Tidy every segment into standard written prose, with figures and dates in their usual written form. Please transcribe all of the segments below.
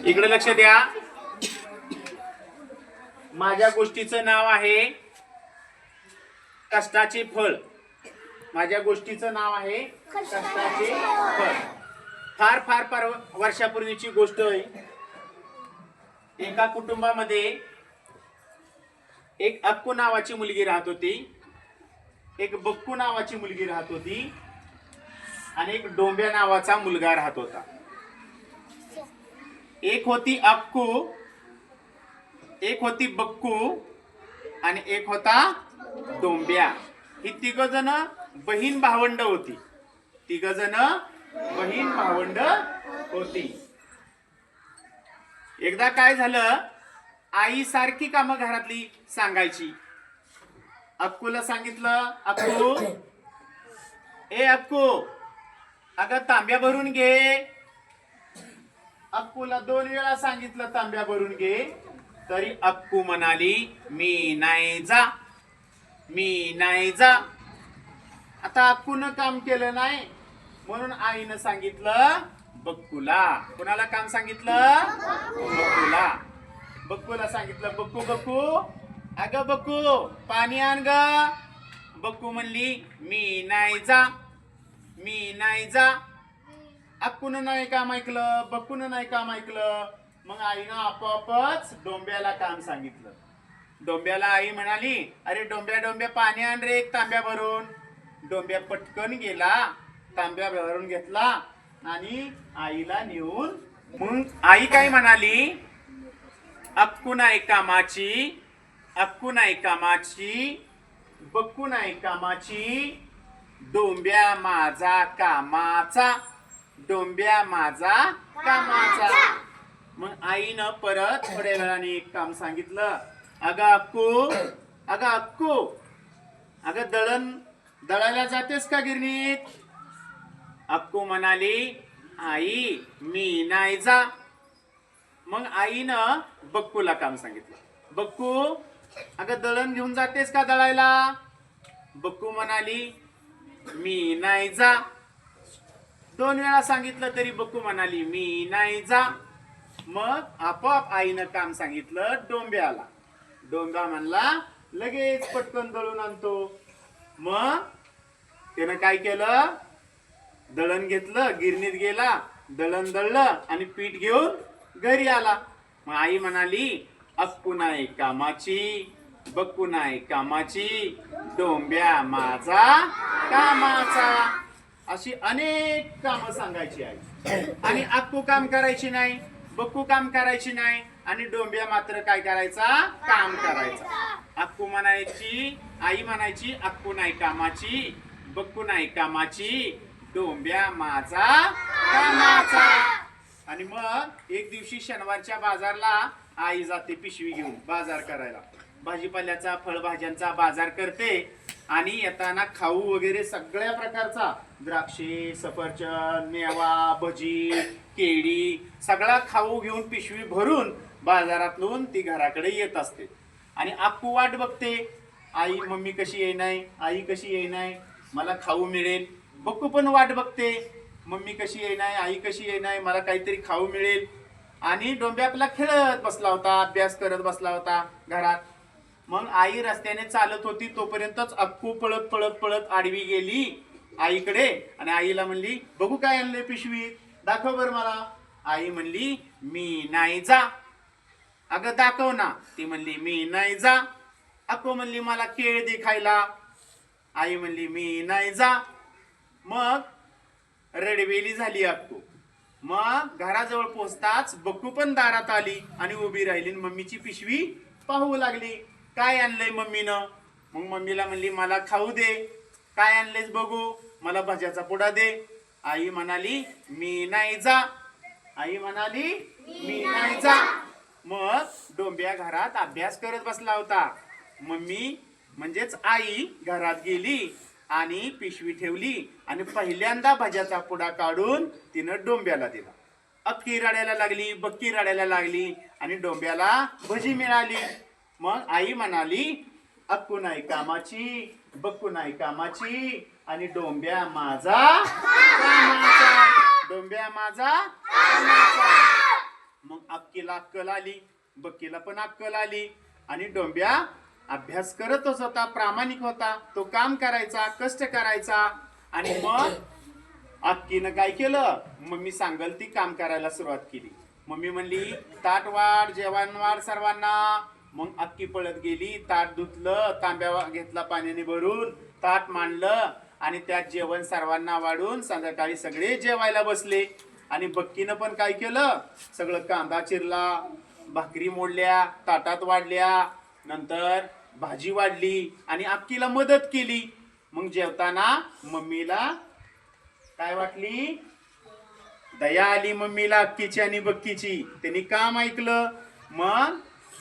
इकडे लक्ष द्या. माझ्या गोष्टीचं नाव आहे कष्टाचे फळ. माझ्या गोष्टीचं नाव आहे कष्टाचे फळ. फार फार फार वर्षापूर्वीची गोष्ट आहे. एका कुटुंबामध्ये एक अक्कू नावाची मुलगी राहत होती, एक बक्कू नावाची मुलगी राहत होती आणि एक डोंब्या नावाचा मुलगा राहत होता. एक होती अक्कू, एक होती बक्कू आणि एक होता डोंब्या. ही तिघ जण बहीण भावंड होती. तिघ जण बहीण भावंड होती. एकदा काय झालं, आई सारखी कामं घरातली सांगायची. अक्कूला सांगितलं, अक्कू, ए अक्कू, अगं तांब्या भरून घे. अक्कूला 2 वेळा सांगितलं तांब्या भरून घे, तरी अक्कू म्हणाली, मी नाही जा, मी नाही जा. आता अक्कूनं काम केलं नाही म्हणून आईनं सांगितलं बक्कूला. कोणाला काम सांगितलं? बक्कूला. बक्कूला सांगितलं, बक्कू बक्कू, अगं बक्कू पाणी आण ग. बक्कू म्हणली, मी नाही जा, मी नाही जा. अक्कूनं नाही काम ऐकलं, बक्कूनं नाही काम ऐकलं. मग आईनं आपोआपच डोंब्याला काम सांगितलं. डोंब्याला आई म्हणाली, अरे डोंब्या डोंब्या पाणी आण रे एक तांब्या भरून. डोंब्या पटकन गेला, तांब्या भरून घेतला आणि आईला नेऊन. मग आई काय म्हणाली, अक्कू नाही कामाची, अक्कू नाही कामाची, बक्कू नाही कामाची, डोंब्या माझा कामाचा, डोंब्या माझा कामाचा. मग आईनं परत थोड्या वेळाने एक काम सांगितलं, अगं अक्कू, अगं अक्कू, अगं दळायला जातेस का गिरणीत? अक्कू म्हणाली, आई मी नाही जा. मग आईनं बक्कूला काम सांगितलं, बक्कू, अगं दळण घेऊन जातेस का दळायला? बक्कू म्हणाली, मी नाही जा. 2 वेळा सांगितलं तरी बक्कू म्हणाली, मी नाही जा. मग आपोआप आईनं काम सांगितलं डोंब्याला. डोंब्या म्हणला, लगेच पटकन दळून आणतो. मग त्यानं काय केलं, दळण घेतलं, गिरणीत गेला, दळण दळलं आणि पीठ घेऊन घरी आला. मग आई म्हणाली, अक्कू नाही कामाची, बक्कू नाही कामाची, डोंब्या माझा कामाचा. अशी अनेक कामं सांगायची आई. आणि अक्कू काम करायची नाही, बक्कू काम करायची नाही आणि डोंब्या मात्र काय करायचा, काम करायचा. अक्कू म्हणायची, आई म्हणायची, अक्कू नाही कामाची, बक्कू नाही कामाची, डोंब्या माझा कामाचा. आणि मग एक दिवशी शनिवारच्या बाजारला आई जाते पिशवी घेऊन बाजार करायला. भाजीपाल्याचा, फळभाज्यांचा बाजार करते आणि येताना खाऊ वगैरे सगळ्या प्रकारचा, द्राक्षे, सफरचंद, मेवा, भजी, केळी, सगळा खाऊ घेऊन पिशवी भरून बाजारातून ती घराकडे येत असते. आणि अक्कू वाट बघते, आई मम्मी कशी येईनाय, आई कशी येईनाय, मला खाऊ मिळेल. बक्कू पण वाट बघते, मम्मी कशी येईनाय, आई कशी येईनाय, मला काहीतरी खाऊ मिळेल. आणि डोंब्या आपला खेळत बसला होता, अभ्यास करत बसला होता घरात. मग आई रस्त्याने चालत होती, तोपर्यंतच अक्कू पळत पळत पळत आडवी गेली आईकडे आणि आईला म्हणली, बघू काय आणले पिशवीत, दाखव बर मला. आई म्हणली, मी नाही जा. अगं दाखव ना. ती म्हणली, मी नाही जा. अक्कू म्हणली, मला केळ दे खायला. आई म्हणली, मी नाही जा. मग रडवेली झाली अक्कू. मग घराजवळ पोहोचताच बक्कू पण दारात आली आणि उभी राहिली. मम्मीची पिशवी पाहू लागली, काय आणलंय मम्मीनं. मग मम्मीला म्हणली, मला खाऊ दे. काय आणलेस बघू, मला भज्याचा पुडा दे. आई म्हणाली, मी नाही जा. आई म्हणाली, मी नाही जा. मग डोंब्या घरात अभ्यास करत बसला होता. मम्मी म्हणजेच आई घरात गेली आणि पिशवी ठेवली आणि पहिल्यांदा भज्याचा पुडा काढून तिनं डोंब्याला दिला. अक्की रडायला लागली, बक्की रडायला लागली आणि डोंब्याला भजी मिळाली. मग आई म्हणाली, अक्कू नाही कामाची, बक्कू नाही कामाची आणि डोंब्या माझा कामाचा. डोंब्या माझा मग अक्कीला अक्कल आली, बक्कीला पण अक्कल आली आणि डोंब्या अभ्यास करतच होता, प्रामाणिक होता, तो काम करायचा, कष्ट करायचा. आणि मग अक्कीनं काय केलं, मम्मी सांगल ती काम करायला सुरुवात केली. मम्मी म्हणली ताट वाढ, जेवण वाढ सर्वांना. मग अक्की पळत गेली, ताट धुतलं, तांब्या घेतला पाण्याने भरून, ताट मांडलं आणि त्यात जेवण सर्वांना वाढून संध्याकाळी सगळे जेवायला बसले. आणि बक्कीनं पण काय केलं, सगळं कांदा चिरला, भाकरी मोडल्या, ताटात वाढल्या, नंतर भाजी वाढली आणि अक्कीला मदत केली. मग जेवताना मम्मीला काय वाटली, दया आली मम्मीला अक्कीची आणि बक्कीची. त्यांनी काम ऐकलं. मग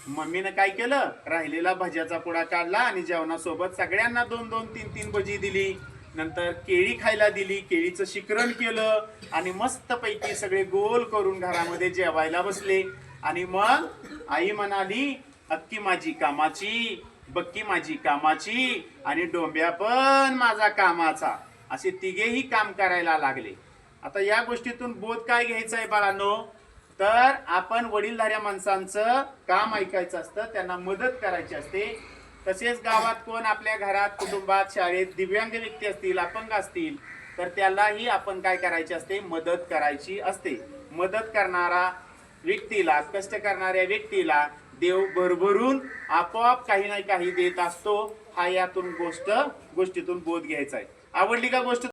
मम्मीनं काय केलं, राहिलेला भज्याचा पुडा काढला आणि जेवणासोबत सगळ्यांना 2-2, 3-3 भजी दिली. नंतर केळी खायला दिली, केळीचं शिकरण केलं आणि मस्त पैकी सगळे गोल करून घरामध्ये जेवायला बसले. आणि मग आई म्हणाली अक्की माझी कामाची, बक्की माझी कामाची आणि डोंब्या पण माझा कामाचा. असे तिघेही काम करायला लागले. आता या गोष्टीतून बोध काय घ्यायचा आहे बाळांनो, तर आपण वडीलधाऱ्या माणसांचं काम ऐकायचं असतं, त्यांना मदत करायची असते. तसेच गावात कोण आपल्या घरात, कुटुंबात, शाळेत दिव्यांग व्यक्ती असतील, अपंग असतील, तर त्यालाही आपण काय करायचे असते, मदत करायची असते. मदत करणारा व्यक्तीला, कष्ट करणाऱ्या व्यक्तीला देव भरभरून आपोआप काही ना काही देत असतो. हा यातून गोष्टीतून बोध घ्यायचा आहे. आवडली का गोष्ट?